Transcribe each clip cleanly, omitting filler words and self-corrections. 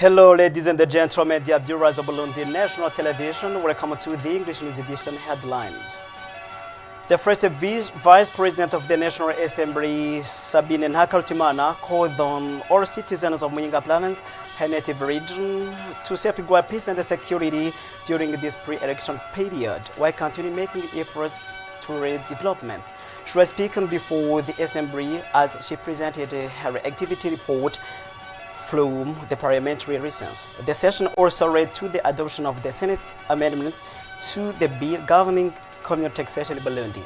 Hello, ladies and gentlemen, dear viewers of Burundi National Television. Welcome to the English News Edition headlines. The first Vice President of the National Assembly, Sabine Ntakarutimana, called on all citizens of Muyinga Province, her native region, to safeguard peace and security during this pre-election period, while continuing making efforts to development. She was speaking before the Assembly as she presented her activity report from the Parliamentary recess. The session also led to the adoption of the Senate amendment to the bill governing communal taxation in Burundi.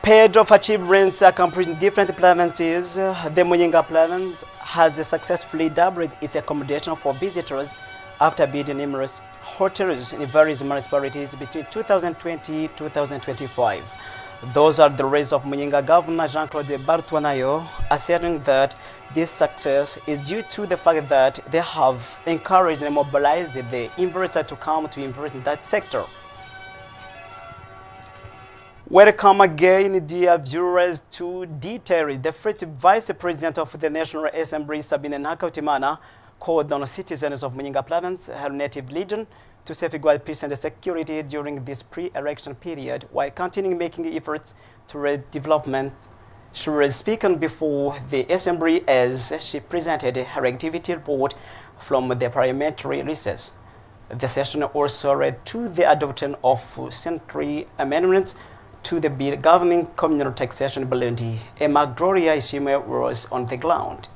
Paired of achievements accomplished in different provinces, the Muyinga province has successfully doubled its accommodation for visitors after building numerous hotels in various municipalities between 2020 and 2025. Those are the words of Muyinga Governor Jean-Claude Bartwanayo, asserting that this success is due to the fact that they have encouraged and mobilized the investors to come to invest in that sector. Welcome again, dear viewers, to Detail. The first Vice President of the National Assembly, Sabine Ntakarutimana, called on citizens of Muyinga Province, her native region, to safeguard peace and security during this pre-election period, while continuing making efforts to development. She was speaking before the Assembly as she presented her activity report from the Parliamentary recess. The session also led to the adoption of Senate amendments to the bill governing communal taxation in Burundi. Emma Gloria Ishime was on the ground.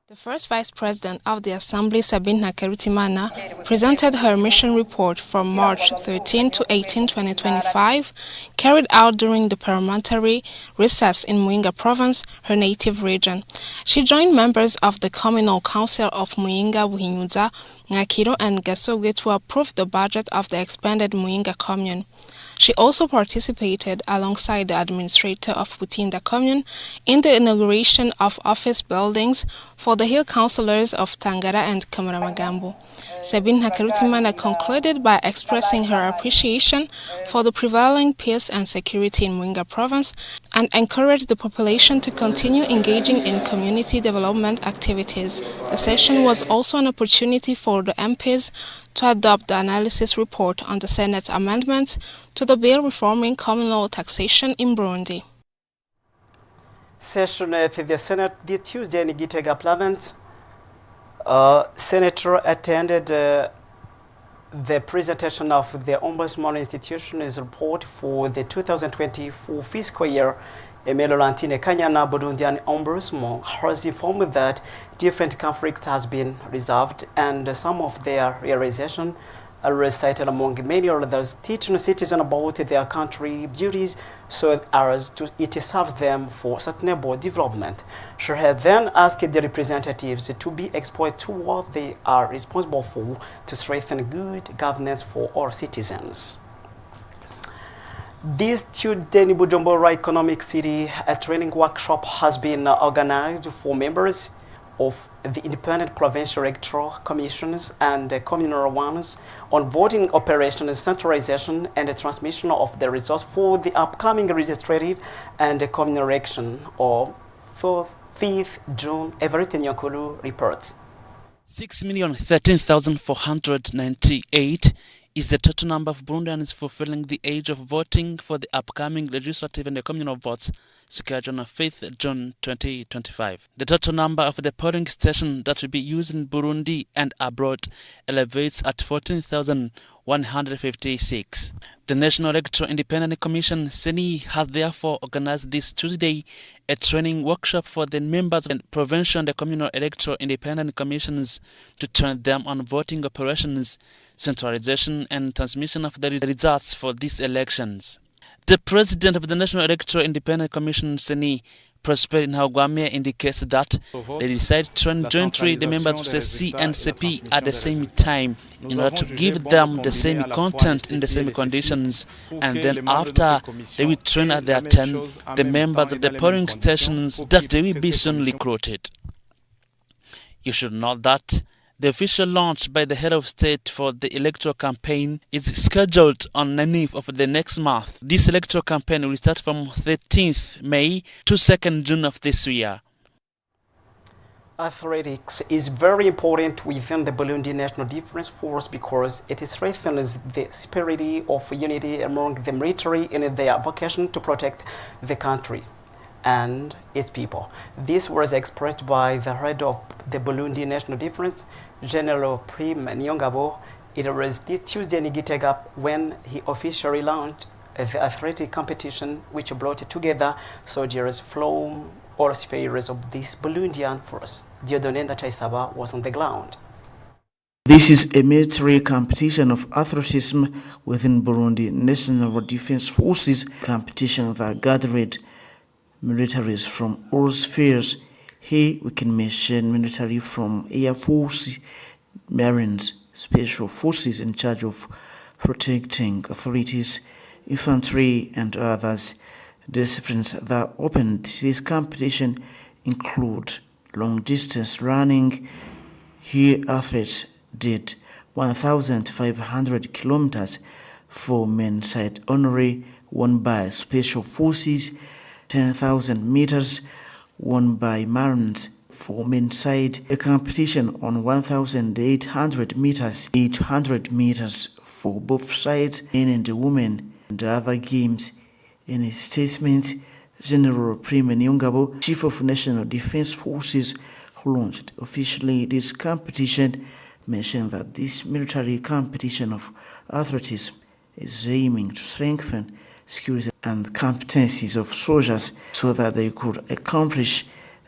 The first Vice President of the Assembly, Sabine Ntakarutimana, presented her mission report from March 13 to 18, 2025, carried out during the Parliamentary recess in Muyinga Province, her native region. She joined members of the Communal Council of Muyinga, Buhinyuza, Ngakiro and Gasogwe to approve the budget of the expanded Muyinga commune. She also participated alongside the administrator of Butinda commune in the inauguration of office buildings for the Hill Councillors of Tangara and Kamaramagambo. Sabine Ntakarutimana concluded by expressing her appreciation for the prevailing peace and security in Muyinga province and encouraged the population to continue engaging in community development activities. The session was also an opportunity for the MPs to adopt the analysis report on the Senate amendments to the bill reforming communal taxation in Burundi. Session at the Senate this Tuesday in Gitega province. Senator attended the presentation of the Ombudsman Institution's report for the 2024 fiscal year. Emelo Lantine Kanyana Burundian Ombudsman has informed that different conflicts has been resolved and some of their realization are recited among many others, teaching citizens about their country duties so as it serves them for sustainable development. She had then asked the representatives to be exposed to what they are responsible for to strengthen good governance for all citizens. This Tuesday in Bujumbura Economic City, a training workshop has been organized for members of the independent provincial electoral commissions and communal ones on voting operations, centralization, and the transmission of the results for the upcoming legislative and communal election of 5th June. Everything Yankulu reports. 6,013,498 is the total number of Burundians fulfilling the age of voting for the upcoming legislative and the communal votes scheduled on 5th June 2025. The total number of the polling stations that will be used in Burundi and abroad elevates at 14,156. The National Electoral Independent Commission, CENI, has therefore organized this Tuesday a training workshop for the members of the provincial and the communal electoral independent commissions to train them on voting operations, centralization, and transmission of the results for these elections. The president of the National Electoral Independent Commission, CENI, Prosper Ntahogwamiye, indicates that they decided to train jointly the members of CEC and CP at the same time in order to give them the same content in the same conditions, and then after they will train at their turn the members of the polling stations that they will be soon recruited. You should note that the official launch by the head of state for the electoral campaign is scheduled on 9th of the next month. This electoral campaign will start from 13th May to 2nd June of this year. Athletics is very important within the Burundi National Defense Force because it strengthens the spirit of unity among the military in their vocation to protect the country and its people. This was expressed by the head of the Burundi National Defense, General Prime Niyongabo. It was this Tuesday in Gitega when he officially launched the athletic competition, which brought together soldiers from all spheres of this Burundian force. Dieudonne Ndacyayisaba was on the ground. This is a military competition of athleticism within Burundi National Defense Forces competition that gathered militaries from all spheres. Here we can mention military from Air Force, Marines, Special Forces in charge of protecting authorities, infantry and others. Disciplines that opened this competition include long distance running. Here athletes did 1,500 kilometers for men's side only, won by Special Forces, 10,000 meters won by Marines for men's side, a competition on 1,800 meters, 800 meters for both sides, men and women, and other games. In his statement, General Prime Niyongabo, Chief of National Defense Forces, who launched officially this competition, mentioned that this military competition of athleticism is aiming to strengthen skills and competencies of soldiers so that they could accomplish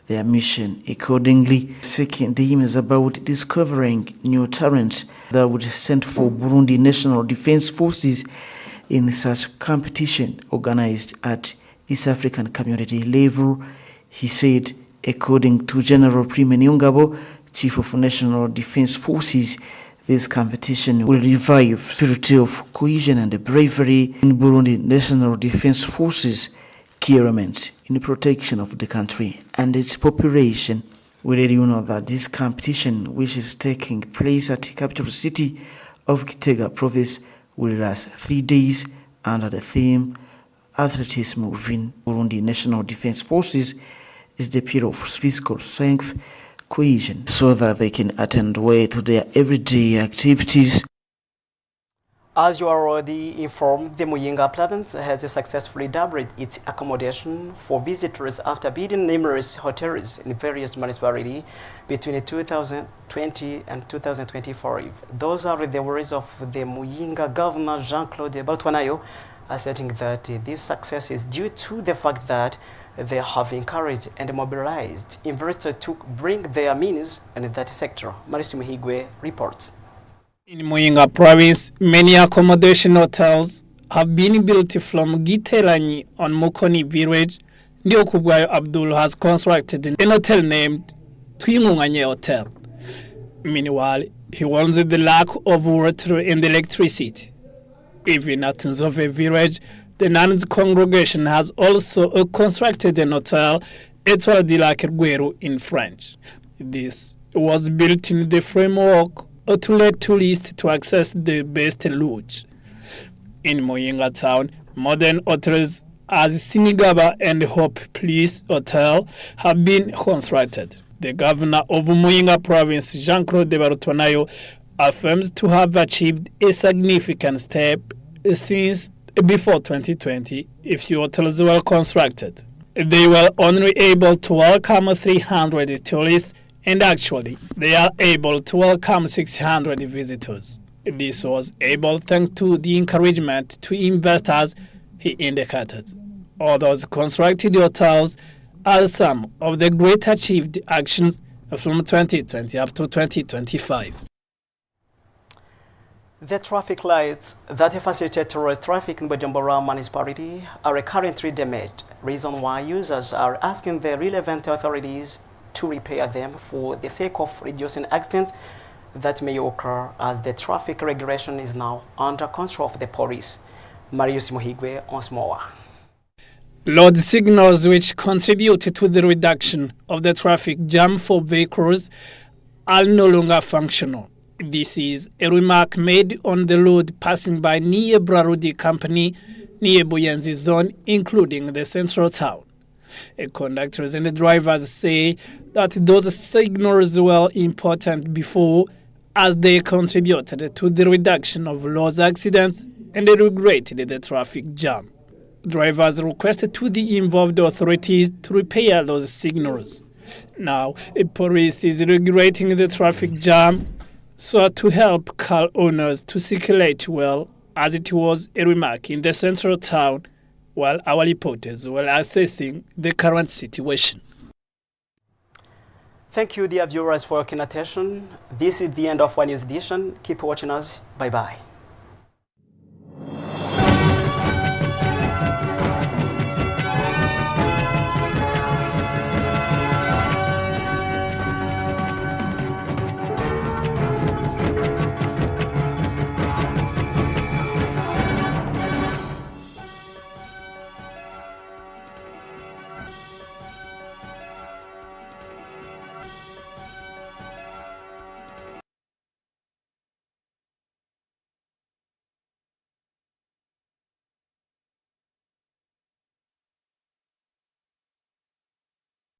their mission accordingly. Second aim is about discovering new talents that would stand for Burundi National Defense Forces in such competition organized at East African community level. He said, according to General Prime Niyongabo, Chief of National Defense Forces, this competition will revive spirit of cohesion and bravery in Burundi National Defense Forces key elements in the protection of the country and its population. We let you know that this competition, which is taking place at the capital city of Gitega province, will last 3 days under the theme Athleticism within Burundi National Defense Forces is the pillar of physical strength, cohesion, so that they can attend well to their everyday activities. As you are already informed, the Muyinga province has successfully doubled its accommodation for visitors after building numerous hotels in various municipalities between 2020 and 2025. Those are the words of the Muyinga Governor Jean-Claude Bartwanayo, asserting that this success is due to the fact that they have encouraged and mobilized investors to bring their means in that sector. Marisi Muhigwe reports. In Muyinga province, many accommodation hotels have been built from Giteranyi on Mukoni village. Ndiokubwayo Abdul has constructed an hotel named Twingunganye Hotel. Meanwhile, he warns the lack of water and electricity. Even at Nzove village, the nuns congregation has also constructed an hotel, Étoile de la Kerguero in French. This was built in the framework to let tourists to access the best lodge. In Muyinga town, modern hotels as Sinigaba and Hope Place Hotel have been constructed. The governor of Muyinga province, Jean-Claude Bartwanayo, affirms to have achieved a significant step since before 2020 if the hotels were constructed. They were only able to welcome 300 tourists, and actually they are able to welcome 600 visitors. This was able thanks to the encouragement to investors, he indicated. All those constructed hotels are some of the great achieved actions from 2020 up to 2025. The traffic lights that facilitate road traffic in Bujumbura municipality are currently damaged, reason why users are asking the relevant authorities to repair them for the sake of reducing accidents that may occur as the traffic regulation is now under control of the police. Marius Muhigwe once more. Load signals which contribute to the reduction of the traffic jam for vehicles are no longer functional. This is a remark made on the road passing by near Brarudi Company, near Buyenzi Zone, including the central town. Conductors and the drivers say that those signals were important before, as they contributed to the reduction of road accidents, and they regretted the traffic jam. Drivers requested to the involved authorities to repair those signals. Now, police is regulating the traffic jam so to help car owners to circulate well, as it was a remark in the central town, while our reporters were assessing the current situation. Thank you, dear viewers, for your keen attention. This is the end of One News Edition. Keep watching us. Bye-bye.